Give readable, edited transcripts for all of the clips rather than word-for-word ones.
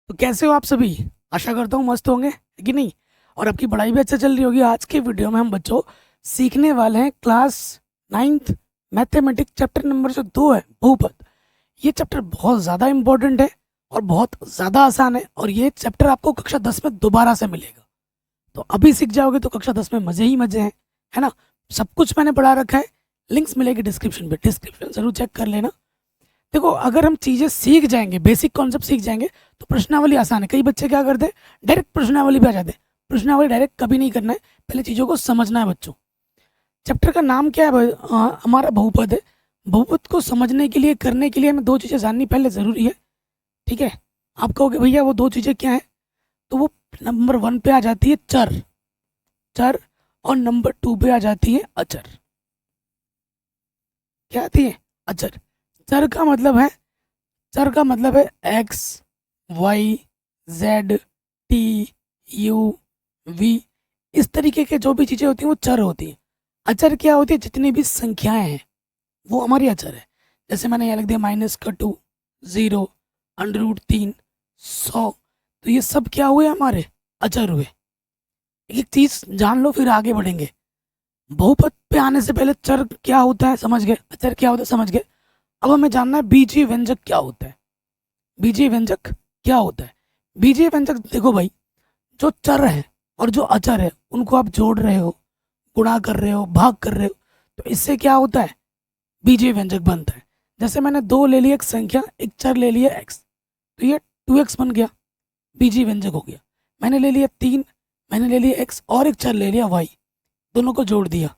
तो कैसे हो आप सभी। आशा करता हूँ मस्त होंगे, है कि नहीं। और आपकी पढ़ाई भी अच्छा चल रही होगी। आज के वीडियो में हम बच्चों सीखने वाले हैं class 9th mathematics chapter number जो 2 है, बहुपद। ये चैप्टर बहुत ज़्यादा इम्पोर्टेंट है और बहुत ज़्यादा आसान है, और ये चैप्टर आपको कक्षा 10 में दोबारा से मिलेगा। तो अभी सीख जाओगे तो कक्षा 10 में मज़े ही मज़े हैं, है ना। सब कुछ मैंने पढ़ा रखा है, लिंक्स मिलेगी डिस्क्रिप्शन पे, डिस्क्रिप्शन जरूर चेक कर लेना। देखो, अगर हम चीज़ें सीख जाएंगे, बेसिक कॉन्सेप्ट सीख जाएंगे, तो प्रश्नावली आसान है। कई बच्चे क्या करते हैं, डायरेक्ट प्रश्नावली पे आ जाते हैं। प्रश्नावली डायरेक्ट कभी नहीं करना है, पहले चीज़ों को समझना है बच्चों। चैप्टर का नाम क्या है हमारा बहुपद है। बहुपद को समझने के लिए, करने के लिए हमें दो चीज़ें जाननी पहले ज़रूरी है। ठीक है। आप कहोगे भैया वो दो चीज़ें क्या हैं, तो वो नंबर 1 पे आ जाती है चर, चर। और नंबर 2 पे आ जाती है अचर। क्या आती है? अचर। चर का मतलब है, चर का मतलब है X, Y, Z, T, U, V. इस तरीके के जो भी चीज़ें होती हैं वो चर होती हैं। अचर क्या होती है? जितनी भी संख्याएं हैं वो हमारी अचर है। जैसे मैंने यहाँ लिख दिया -2, 0, √3, 100। तो ये सब क्या हुए? हमारे अचर हुए। एक चीज़ जान लो फिर आगे बढ़ेंगे। बहुपद पे आने से पहले चर क्या होता है समझ गए, अचर क्या होता है समझ गए। अब हमें जानना है बीजीय व्यंजक क्या होता है। बीजीय व्यंजक क्या होता है? बीजीय व्यंजक देखो भाई, जो चर है और जो अचर है उनको आप जोड़ रहे हो, गुणा कर रहे हो, भाग कर रहे हो, तो इससे क्या होता है? बीजीय व्यंजक बनता है। जैसे मैंने 2 ले लिया, एक संख्या, एक चर ले लिया x, तो ये 2x बन गया, बीजीय व्यंजक हो गया। मैंने ले लिया 3, मैंने ले लिया x और एक चर ले लिया y, दोनों को जोड़ दिया।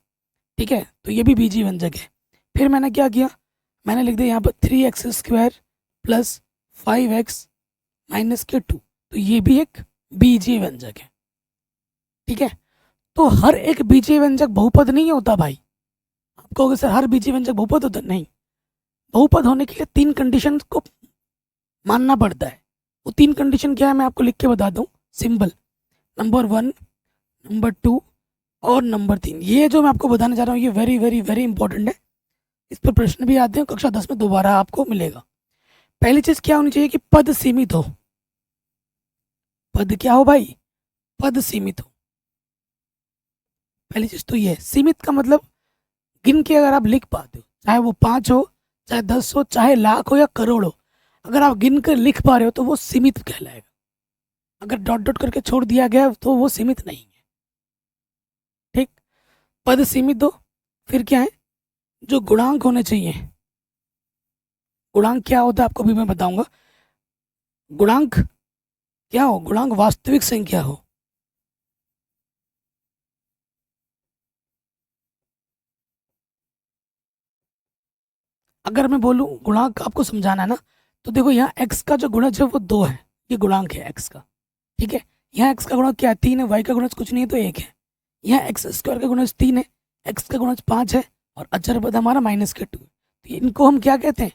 ठीक है, तो ये भी बीजीय व्यंजक है। फिर मैंने क्या किया, मैंने लिख दिया यहाँ पर 3x² प्लस 5x माइनस के 2, तो ये भी एक बीजीय व्यंजक है। ठीक है। तो हर एक बीजीय व्यंजक बहुपद नहीं होता भाई। आप कहोगे सर हर बीजीय व्यंजक बहुपद होता? नहीं। बहुपद होने के लिए 3 कंडीशन को मानना पड़ता है। वो 3 कंडीशन क्या है मैं आपको लिख के बता दूं, सिंपल। नंबर 1, नंबर 2 और नंबर 3। ये जो मैं आपको बताने जा रहा हूँ ये वेरी वेरी वेरी इंपॉर्टेंट है। इस पर प्रश्न भी आते हैं, कक्षा 10 में दोबारा आपको मिलेगा। पहली चीज क्या होनी चाहिए कि पद सीमित हो। पद क्या हो भाई? पद सीमित हो। पहली चीज तो ये है। सीमित का मतलब गिन के अगर आप लिख पाते हो, चाहे वो 5 हो, चाहे 10 हो, चाहे लाख हो या करोड़ हो, अगर आप गिन कर लिख पा रहे हो तो वो सीमित कहलाएगा। अगर डॉट डॉट करके छोड़ दिया गया तो वो सीमित नहीं है। ठीक। पद सीमित हो। फिर क्या है? जो गुणांक होने चाहिए। गुणांक क्या होता है आपको भी मैं बताऊंगा। गुणांक क्या हो? गुणांक वास्तविक संख्या हो। अगर मैं बोलूं गुणांक आपको समझाना है ना, तो देखो यहाँ x का जो गुणज है वो 2 है, ये गुणांक है x का। ठीक है। यहाँ x का गुणज क्या है? 3 है। y का गुणज कुछ नहीं है तो 1 है। यहाँ x² का गुणज 3 है, x का गुणज 5 है, और अचर पद हमारा -2 है। तो इनको हम क्या कहते हैं?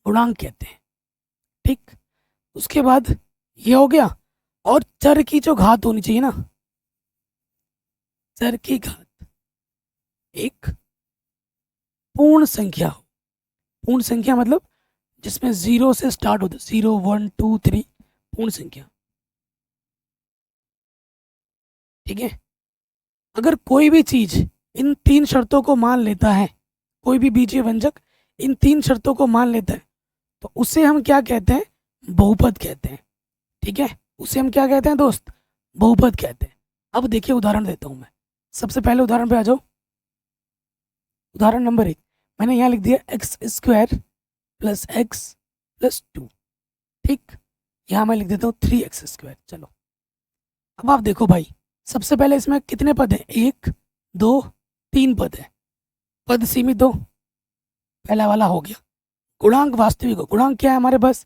गुणांक कहते हैं। ठीक। उसके बाद ये हो गया। और चर की जो घात होनी चाहिए ना, चर की घात एक पूर्ण संख्या हो। पूर्ण संख्या मतलब जिसमें 0 से स्टार्ट होता है, 0, 1, 2, 3, पूर्ण संख्या। ठीक है। अगर कोई भी चीज इन 3 शर्तों को मान लेता है, कोई भी बीजीय व्यंजक इन 3 शर्तों को मान लेता है, तो उसे हम क्या कहते हैं? बहुपद कहते हैं। ठीक है। उसे हम क्या कहते हैं दोस्त? बहुपद कहते हैं। अब देखिए उदाहरण देता हूं मैं। सबसे पहले उदाहरण पे आ जाओ। उदाहरण नंबर 1, मैंने यहाँ लिख दिया x² प्लस x प्लस 2। ठीक। यहाँ मैं लिख देता हूँ 3x²। चलो, अब आप देखो भाई, सबसे पहले इसमें कितने पद हैं? 1, 2, 3 पद है। पद सीमित हो, पहला वाला हो गया। गुणांक वास्तविक हो। गुणांक क्या है हमारे पास?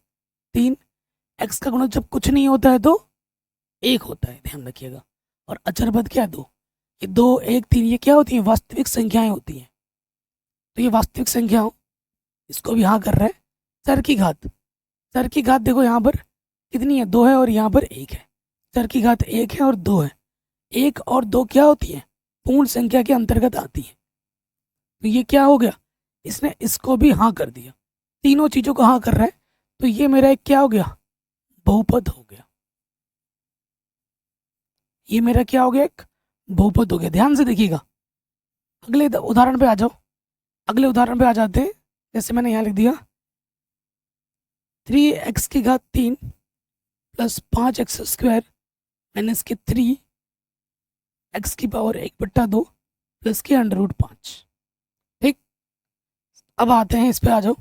3। x का गुणक जब कुछ नहीं होता है तो 1 होता है, ध्यान रखिएगा। और अचर पद क्या है? 2। ये 2, 1, 3 ये क्या होती है? वास्तविक संख्याएं होती हैं। तो ये वास्तविक संख्या हो, इसको भी हाँ कर रहे हैं। चर की घात, चर की घात देखो यहाँ पर कितनी है? 2 है, और यहाँ पर 1 है। चर की घात 1 है और 2 है। 1 और 2 क्या होती है? पूर्ण संख्या के अंतर्गत आती है। तो ये क्या हो गया? इसने इसको भी हाँ कर दिया। तीनों चीज़ों को हाँ कर रहा है, तो ये मेरा एक क्या हो गया? बहुपद हो गया। ये मेरा क्या हो गया, एक बहुपद हो गया। ध्यान से देखिएगा, अगले उदाहरण पे आ जाओ। अगले उदाहरण पे आ जाते हैं। जैसे मैंने यहाँ लिख दिया 3x³ प्लस 5x² माइनस के 3x⁴ प्लस के √5। ठीक, अब आते हैं इस पे, आ जाओ।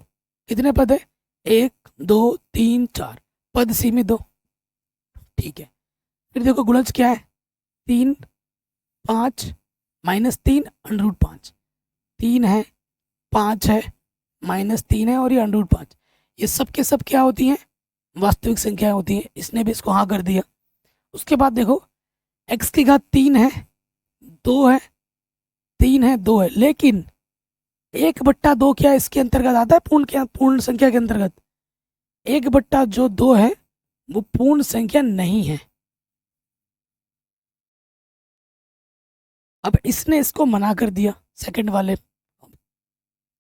कितने पद है, 1 2 3 4, पद सीमित दो। ठीक है, फिर देखो गुणज क्या है, 3 5 माइनस 3 √5। 3 है, 5 है, -3 है और ये √5। ये सब के सब क्या होती हैं, वास्तविक संख्या होती हैं। इसने भी इसको हाँ कर दिया। उसके बाद देखो x³ 3 है, 2 है, 3 है, 2 है, लेकिन 1/2 क्या इसके अंतर्गत आता है, पूर्ण संख्या के अंतर्गत। 1/2 है वो पूर्ण संख्या नहीं है। अब इसने इसको मना कर दिया,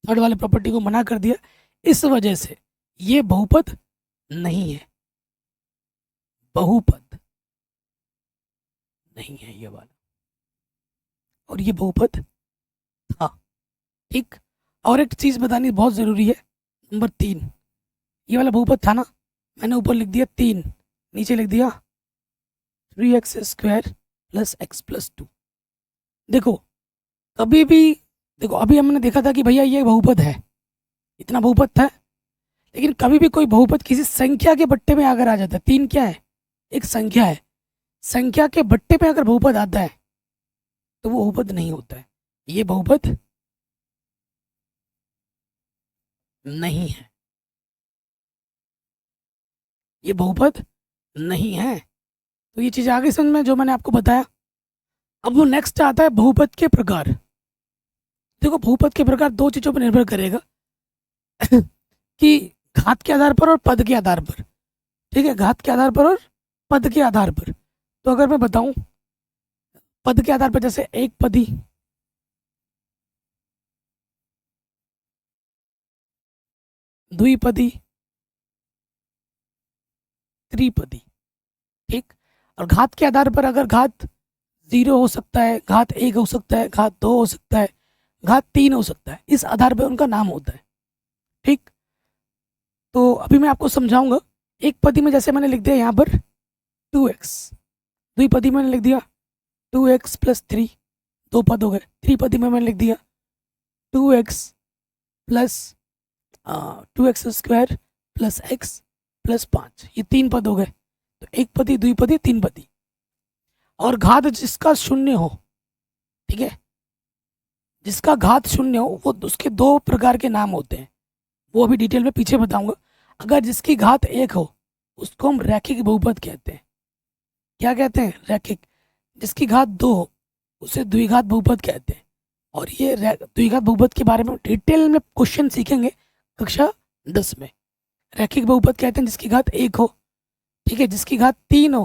थर्ड वाले प्रॉपर्टी को मना कर दिया। इस वजह से ये बहुपद नहीं है, बहुपद नहीं है ये वाला, और ये बहुपद था। ठीक, और एक चीज बतानी बहुत जरूरी है, नंबर 3, ये वाला बहुपद था ना, मैंने ऊपर लिख दिया 3, नीचे लिख दिया 3x² प्लस x प्लस 2। देखो कभी भी, देखो अभी हमने देखा था कि भैया ये बहुपद है, इतना बहुपद था, लेकिन कभी भी कोई बहुपद किसी संख्या के बट्टे में अगर आ जाता है, 3 क्या है, एक संख्या है, संख्या के बट्टे में अगर बहुपद आता है तो वो बहुपद नहीं होता है। ये बहुपद नहीं है, ये बहुपद नहीं है। तो ये चीज आगे समझ में, जो मैंने आपको बताया। अब वो नेक्स्ट आता है बहुपद के प्रकार। देखो बहुपद के प्रकार दो चीजों पर निर्भर करेगा कि घात के आधार पर और पद के आधार पर। ठीक है, घात के आधार पर और पद के आधार पर। तो अगर मैं बताऊं पद के आधार पर, जैसे एक पदी, द्विपदी, त्रिपदी। ठीक, और घात के आधार पर अगर घात 0 हो सकता है, घात 1 हो सकता है, घात 2 हो सकता है, घात 3 हो सकता है, इस आधार पर उनका नाम होता है। ठीक, तो अभी मैं आपको समझाऊंगा। एक पदी में जैसे मैंने लिख दिया यहाँ पर 2x, द्विपदी में मैंने लिख दिया 2x प्लस 3, 2 पद हो गए। त्रिपदी में मैंने लिख दिया 2x plus 2x² plus x plus 5, ये 3 पद हो गए। तो एक पदी, द्विपदी, 3 पदी। और घात जिसका 0 हो, ठीक है, जिसका घात 0 हो, वो उसके 2 प्रकार के नाम होते हैं, वो अभी डिटेल में पीछे बताऊंगा। अगर जिसकी घात 1 हो उसको हम रैखिक बहुपद कहते हैं। क्या कहते हैं, रैखिक। जिसकी घात 2 हो उसे द्विघात बहुपद कहते हैं। और ये द्विघात बहुपद के बारे में डिटेल में क्वेश्चन सीखेंगे कक्षा 10 में। रैखिक बहुपद कहते हैं जिसकी घात 1 हो, ठीक है, जिसकी घात 3 हो,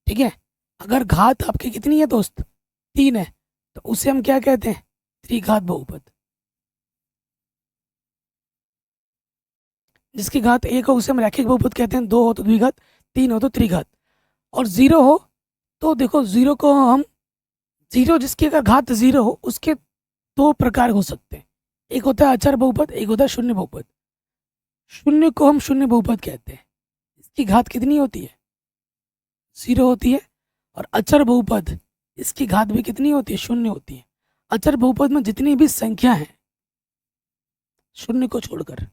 ठीक है। अगर घात आपकी कितनी है दोस्त, 3 है, तो उसे हम क्या कहते हैं, त्रिघात बहुपद। जिसकी घात 1 हो उसे हम रैखिक बहुपद कहते हैं, 2 हो तो द्विघात, 3 हो तो त्रिघात। और 0 हो तो देखो 0 को हम, 0 जिसकी अगर घात 0 हो उसके 2 प्रकार हो सकते हैं। एक होता है अचर बहुपद, एक होता है शून्य बहुपद। शून्य को हम शून्य बहुपद कहते हैं, इसकी घात कितनी होती है, 0 होती है। और अचर बहुपद, इसकी घात भी कितनी होती है, 0 होती है। अचर बहुपद में जितनी भी संख्या है, शून्य को छोड़कर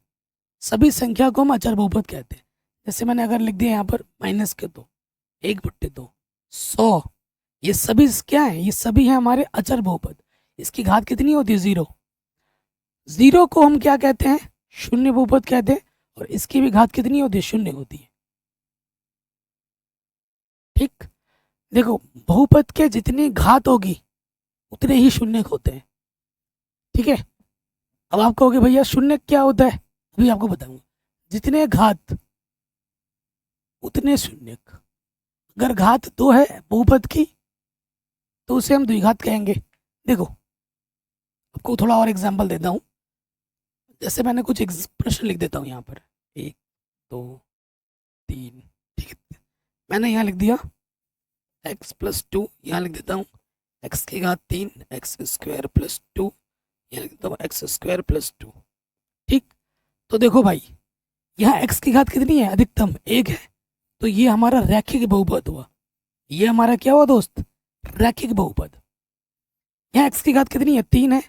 सभी संख्या को हम अचर बहुपद कहते हैं। जैसे मैंने अगर लिख दिया यहाँ पर -2, 1/2, 100, ये सभी क्या है, ये सभी हैं हमारे अचर बहुपद। इसकी घात कितनी होती है, 0। 0 को हम क्या कहते हैं, शून्य बहुपद कहते हैं। और इसकी भी घात कितनी होती है, 0 होती है। ठीक, देखो बहुपद के जितनी घात होगी उतने ही शून्य होते हैं। ठीक है, अब आप कहोगे भैया शून्य क्या होता है, अभी आपको बताऊंगा। जितने घात उतने शून्य। अगर घात 2 है बहुपद की तो उसे हम द्विघात कहेंगे। देखो आपको थोड़ा और एग्जांपल देता हूँ। जैसे मैंने कुछ प्रश्न लिख देता हूँ यहाँ पर, 1 2 3 मैंने यहाँ लिख दिया x प्लस 2, यहाँ लिख देता हूँ x की घात 3, एक्स स्क्वायर प्लस 2, यहाँ लिख देता हूँ एक्स स्क्वायर प्लस 2। ठीक, तो देखो भाई यहाँ x की घात कितनी है, अधिकतम 1 है, तो ये हमारा रैखिक बहुपद हुआ। ये हमारा क्या हुआ दोस्त, रैखिक बहुपद। यहाँ x की घात कितनी है, 3 है,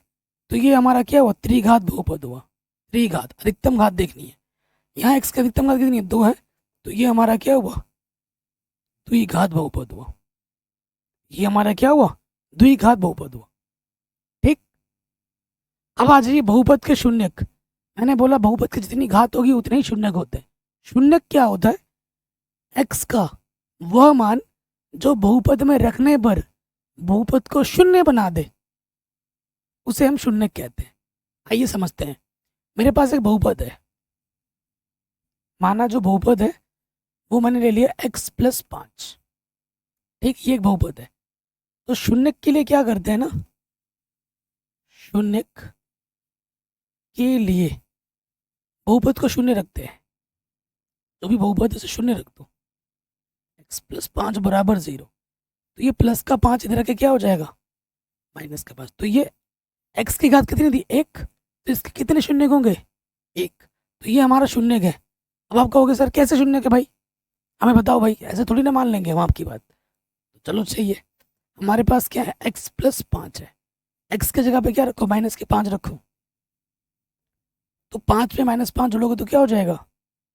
तो ये हमारा क्या हुआ, त्रिघात बहुपद हुआ। त्रिघात, अधिकतम घात देखनी है। यहाँ x की अधिकतम घात कितनी है, 2 है, तो ये हमारा क्या हुआ, द्विघात बहुपद हुआ। ये हमारा क्या हुआ, द्विघात बहुपद हुआ। ठीक, अब आ जाइए बहुपद के शून्यक। मैंने बोला बहुपद की जितनी घात होगी उतने ही शून्यक होते हैं। शून्यक क्या होता है, x का वह मान जो बहुपद में रखने पर बहुपद को शून्य बना दे, उसे हम शून्यक कहते हैं। आइए समझते हैं। मेरे पास एक बहुपद है, माना जो बहुपद है वो मैंने ले लिया x प्लस 5। ठीक, ये एक बहुपद है। तो शून्यक के लिए क्या करते हैं ना, शून्यक के लिए बहुपद को शून्य रखते हैं। जो भी बहुपद है उसे शून्य रख दो। x प्लस 5 बराबर 0, तो ये प्लस का 5 इधर के क्या हो जाएगा, माइनस का 5। तो ये x की घात कितनी थी, 1, तो इसके कितने शून्य होंगे, 1, तो ये हमारा शून्य है। अब आप कहोगे सर कैसे शून्य है भाई, हमें बताओ भाई, ऐसे थोड़ी ना मान लेंगे हम आपकी बात। तो चलो सही है, हमारे पास क्या है, x प्लस 5 है। x की जगह पे क्या रखो, माइनस के 5 रखो, तो 5 पे माइनस 5 जोड़ोगे तो क्या हो जाएगा,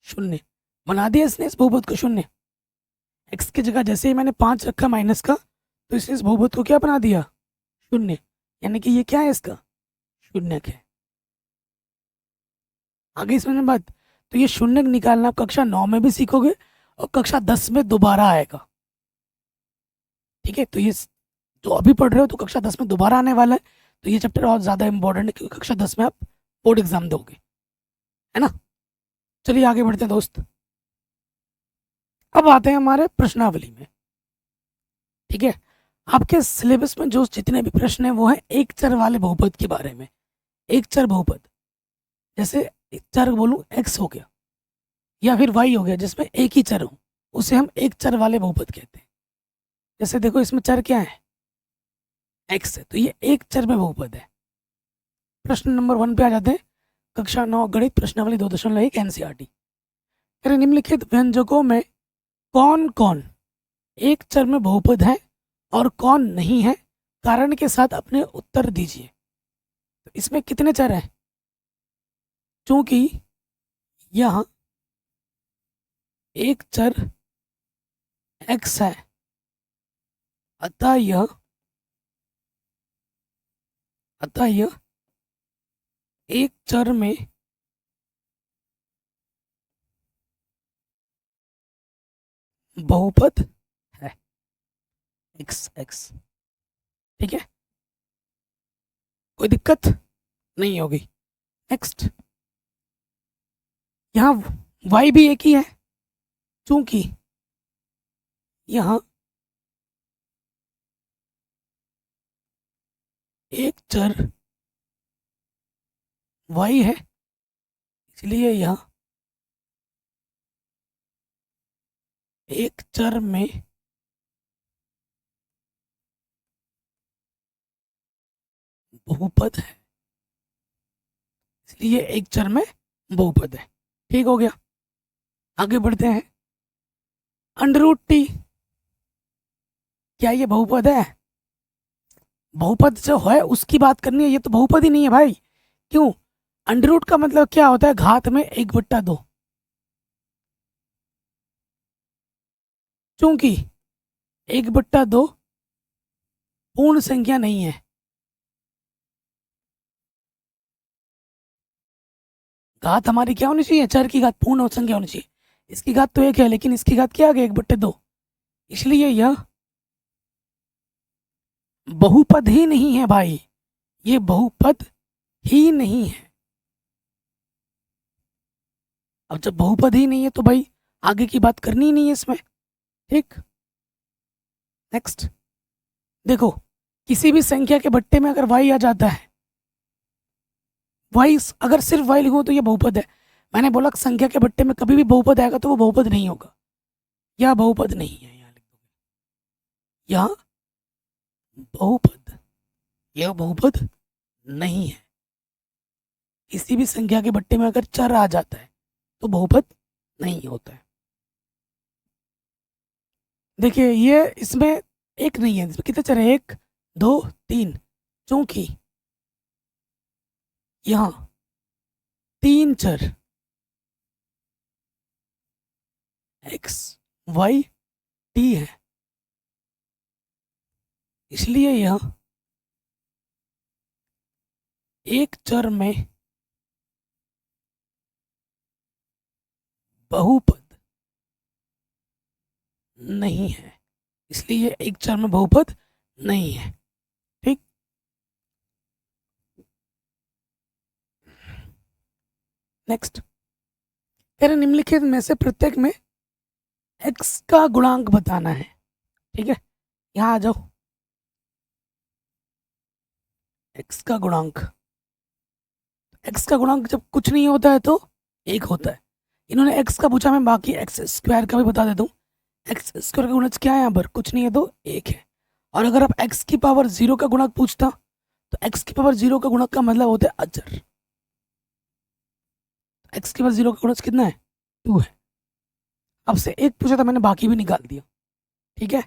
शून्य। बना दिया इसने इस बहुपद को शून्य। x की जगह जैसे ही मैंने 5 रखा माइनस का, तो इसने इस बहुपद को क्या बना दिया, शून्य। यानी कि ये क्या है, इसका शून्यक है। आगे इसमें बात, तो ये शून्यक निकालना आप कक्षा 9 में भी सीखोगे और कक्षा 10 में दोबारा आएगा। ठीक है, तो ये जो अभी पढ़ रहे हो तो कक्षा 10 में दोबारा आने वाला है, तो ये चैप्टर और ज़्यादा इंपॉर्टेंट है क्योंकि कक्षा 10 में आप बोर्ड एग्जाम दोगे, है ना। चलिए आगे बढ़ते हैं दोस्त। अब आते हैं हमारे प्रश्नावली में। ठीक है, आपके सिलेबस में जो जितने भी प्रश्न हैं वो हैं एक चर वाले बहुपद के बारे में। एक चर बहुपद, जैसे एक चर बोलूँ x हो गया या फिर y हो गया, जिसमें एक ही चर हो, उसे हम एक चर वाले बहुपद कहते हैं। जैसे देखो इसमें चर क्या है, x है, तो ये एक चर में बहुपद है। प्रश्न नंबर 1 पे आ जाते हैं। कक्षा 9 गणित प्रश्नावली 2.1 एनसीईआरटी। निम्नलिखित व्यंजकों में कौन कौन एक चर में बहुपद है और कौन नहीं है, कारण के साथ अपने उत्तर दीजिए। तो इसमें कितने चर हैं, चूंकि यहाँ एक चर x है, अतः यह एक चर में बहुपद है, x। ठीक है, कोई दिक्कत नहीं होगी। नेक्स्ट, यहाँ y भी एक ही है, चूंकि यहाँ एक चर y है, इसलिए यहाँ एक चर में बहुपद है, इसलिए एक चर में बहुपद है। ठीक हो गया, आगे बढ़ते हैं। √t, क्या ये बहुपद है? बहुपद जो है उसकी बात करनी है, ये तो बहुपद ही नहीं है भाई। क्यों? अंडर का मतलब क्या होता है, घात में 1/2। चूंकि 1/2 पूर्ण संख्या नहीं है, घात हमारी क्या होनी चाहिए, चर की घात पूर्ण संख्या होनी चाहिए। इसकी घात तो 1 है, लेकिन इसकी घात क्या आ गई, 1/2, इसलिए यह बहुपद ही नहीं है भाई, ये बहुपद ही नहीं है। अब जब बहुपद ही नहीं है तो भाई आगे की बात करनी ही नहीं है इसमें। ठीक, नेक्स्ट देखो, किसी भी संख्या के बट्टे में अगर y आ जाता है, y अगर सिर्फ y लिखूं तो ये बहुपद है। मैंने बोला संख्या के बट्टे में कभी भी बहुपद आएगा तो वो बहुपद नहीं होगा। यह बहुपद नहीं है, यहाँ लिख दोगे यह बहुपद, यह बहुपद नहीं है। किसी भी संख्या के बट्टे में अगर चर आ जाता है तो बहुपद नहीं होता है। देखिए ये इसमें एक नहीं है, इसमें कितने चर है, 1 2 3, क्योंकि यहाँ 3 चर x y t है, इसलिए यह एक चर में बहुपद नहीं है, इसलिए एक चर में बहुपद नहीं है। ठीक, नेक्स्ट कह रहे निम्नलिखित में से प्रत्येक में x का गुणांक बताना है। ठीक है, यहां आ जाओ, x का गुणांक, x का गुणांक जब कुछ नहीं होता है तो 1 होता है। इन्होंने x का पूछा, मैं बाकी x स्क्वायर का भी बता देता हूँ। एक्स स्क्वायर का गुणज क्या है, यहाँ पर कुछ नहीं है तो 1 है। और अगर आप x की पावर 0 का गुणक पूछता तो x की पावर 0 का गुणक का मतलब होता है अचर। x की पावर 0 का गुणज कितना है, 2 है। अब से 1 पूछा था मैंने, बाकी भी निकाल दिया। ठीक है,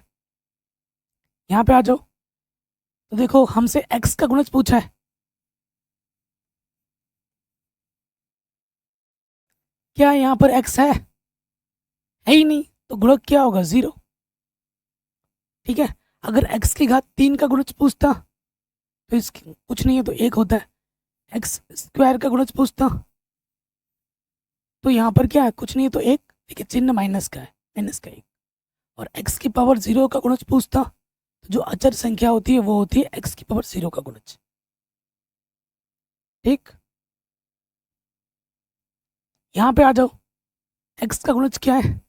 यहाँ पे आ जाओ, तो देखो हमसे x का गुणज पूछा है, क्या यहाँ पर x है ही नहीं, तो गुणक क्या होगा, 0। ठीक है, अगर x की घात 3 का गुणज पूछता तो इसकी कुछ नहीं है तो 1 होता है। x स्क्वायर का गुणज पूछता तो यहाँ पर क्या है, कुछ नहीं है तो 1, देखिए चिन्ह माइनस का है, माइनस का 1। और x की पावर 0 का गुणज पूछता तो जो अचर संख्या होती है वो होती है x की पावर 0 का गुणज। ठीक, यहाँ पे आ जाओ, x का गुणज क्या है,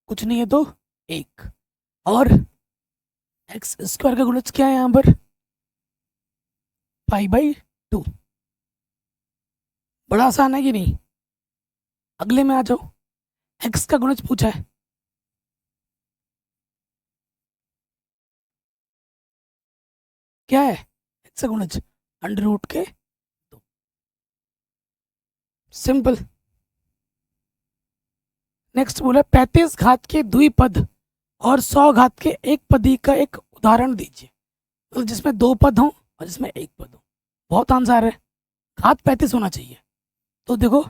कुछ नहीं है तो 1। और एक्स स्क्वायर का गुणज क्या है यहाँ पर, π/2। बड़ा आसान है कि नहीं। अगले में आ जाओ, एक्स का गुणज पूछा है, क्या है एक्स का गुणज, √2। सिंपल। नेक्स्ट बोला 35 घात के द्विपद और 100 घात के एक पदी का एक उदाहरण दीजिए, तो जिसमें 2 पद हों और जिसमें 1 पद हो। बहुत आंसर है, घात 35 होना चाहिए। तो देखो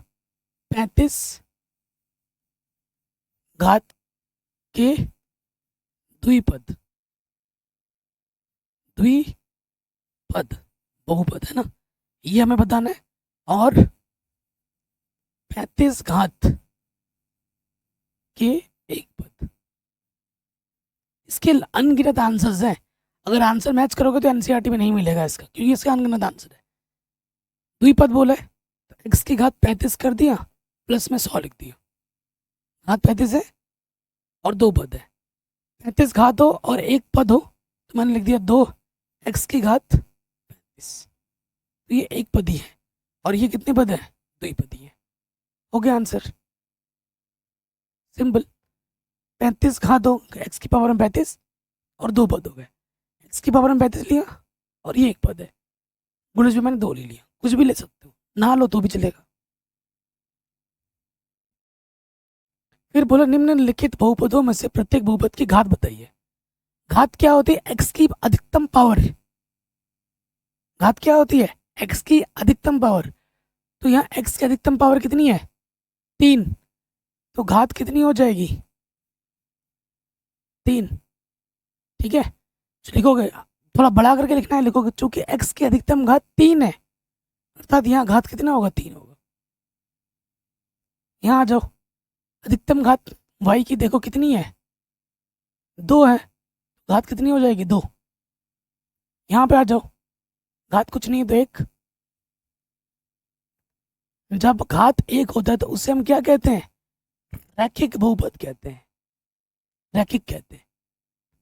35 घात के द्विपद, द्विपद बहुपद है ना, ये हमें बताना है। और 35 घात के एक पद, इसके अनगिनत आंसर्स हैं। अगर आंसर मैच करोगे तो एनसीईआरटी में नहीं मिलेगा इसका, क्योंकि इसका अनगिनत आंसर है। द्विपद बोला है तो x की घात 35 कर दिया, प्लस में 100 लिख दिया। घात 35 है और 2 पद है, 35 घात हो और 1 पद हो तो मैंने लिख दिया 2 x की घात 35। तो ये 1 पदी है और ये कितने पद है, 2 पदी है। हो गया आंसर, सिंपल। 35 घात हो x की पावर में 35 और 2 पद हो गए, x की पावर में 35 लिया और ये 1 पद है, गुणज में मैंने 2 ले लिया। कुछ भी ले सकते हो, ना लो तो भी चलेगा। फिर बोला निम्नलिखित बहुपदों में से प्रत्येक बहुपद की घात बताइए। घात क्या होती है, x की अधिकतम पावर। घात क्या होती है, x की अधिकतम पावर। तो यहाँ x की अधिकतम पावर कितनी है, 3, तो घात कितनी हो जाएगी, 3। ठीक है, तो लिखोगे, थोड़ा बड़ा करके लिखना है, लिखोगे चूंकि x की अधिकतम घात 3 है, अर्थात यहाँ घात कितना होगा, 3 होगा। यहाँ आ जाओ, अधिकतम घात y की देखो कितनी है, 2 है, घात कितनी हो जाएगी, 2। यहाँ पे आ जाओ, घात कुछ नहीं है तो 1। जब घात 1 होता है तो उसे हम क्या कहते हैं, रैखिक बहुपद कहते हैं, रैखिक कहते हैं।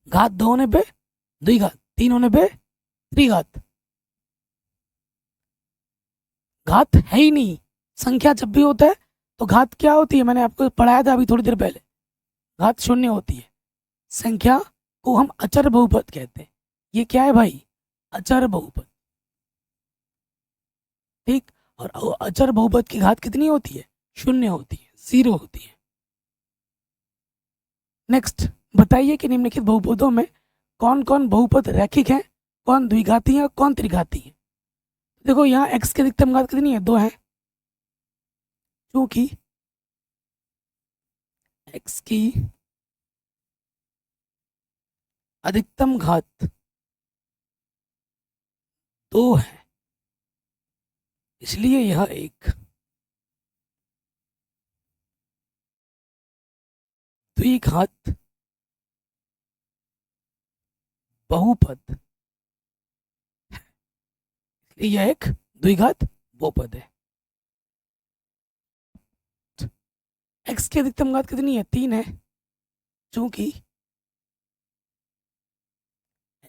घात 2 होने पे द्विघात, 3 होने पे त्रिघात। घात है ही नहीं, संख्या जब भी होता है तो घात क्या होती है, मैंने आपको पढ़ाया था अभी थोड़ी देर पहले, घात शून्य होती है। संख्या को हम अचर बहुपद कहते हैं। ये क्या है भाई, अचर बहुपद, ठीक। और अचर बहुपद की घात कितनी होती है, शून्य होती है, 0 होती है। नेक्स्ट बताइए कि निम्नलिखित बहुपदों में कौन कौन बहुपद रैखिक है, कौन द्विघाती है, कौन त्रिघाती है। देखो यहाँ x की अधिकतम घात कितनी है, 2 है, क्योंकि x की अधिकतम घात 2 है, इसलिए यह एक द्विघात बहुपद, यह एक द्विघात बहुपद है। x की अधिकतम घात कितनी है, 3 है, क्योंकि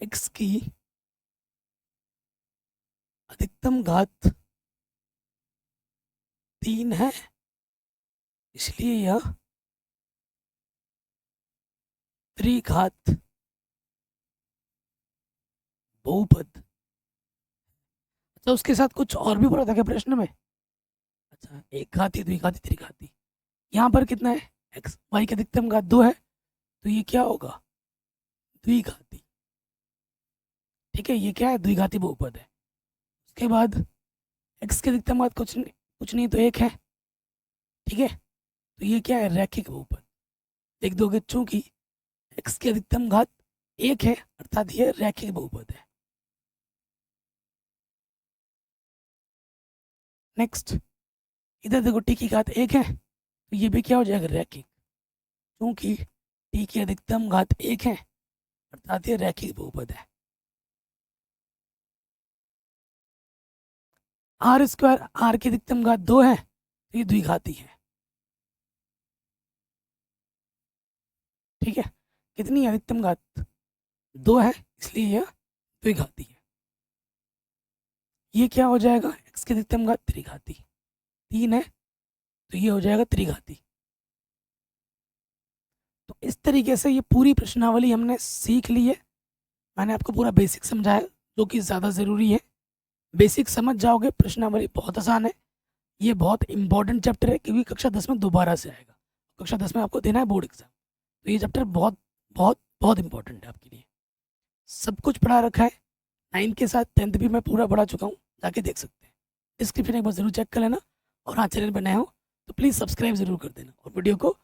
x की अधिकतम घात 3 है, इसलिए यह त्रिघात बहुपद। अच्छा उसके साथ कुछ और भी पढ़ा था क्या प्रश्न में, अच्छा एक घाती, द्विघाती, त्रिघाती। यहाँ पर कितना है, x y की अधिकतम घात 2 है, तो ये क्या होगा, द्विघाती, ठीक है, ये क्या है, द्विघाती बहुपद है। उसके बाद x की अधिकतम घात कुछ नहीं तो 1 है, ठीक है, तो ये क्या है, रैखिक बहुपद। लिख दोगे चूंकि x की अधिकतम घात 1 है, अर्थात ये रैखिक बहुपद है। नेक्स्ट इधर देखो t की घात 1 है, तो ये भी क्या हो जाएगा, रैखिक, क्योंकि t की अधिकतम घात 1 है, अर्थात ये रैखिक बहुपद है। आर स्क्वायर, आर की अधिकतम घात 2 है, तो ये द्विघाती है, ठीक है, कितनी अधिकतम घात 2 है, इसलिए यह द्विघाती है। ये क्या हो जाएगा, x की अधिकतम घात त्रिघाती, 3 है, तो ये हो जाएगा त्रिघाती। तो इस तरीके से ये पूरी प्रश्नावली हमने सीख ली है। मैंने आपको पूरा बेसिक समझाया, जो कि ज़्यादा ज़रूरी है। बेसिक समझ जाओगे, प्रश्नावली बहुत आसान है। ये बहुत इंपॉर्टेंट चैप्टर है, क्योंकि कक्षा 10 में दोबारा से आएगा। कक्षा 10 में आपको देना है बोर्ड एग्जाम, तो ये चैप्टर बहुत बहुत बहुत इंपॉर्टेंट है आपके लिए। सब कुछ पढ़ा रखा है, 9th के साथ 10th भी मैं पूरा पढ़ा चुका हूँ, जाके देख सकते हैं। डिस्क्रिप्शन एक बार ज़रूर चेक कर लेना, और हाँ चैनल पर नए हो तो प्लीज़ सब्सक्राइब ज़रूर कर देना, और वीडियो को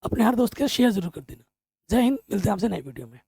अपने हर दोस्त के साथ शेयर ज़रूर कर देना। जय हिंद, मिलते हैं आपसे नई वीडियो में।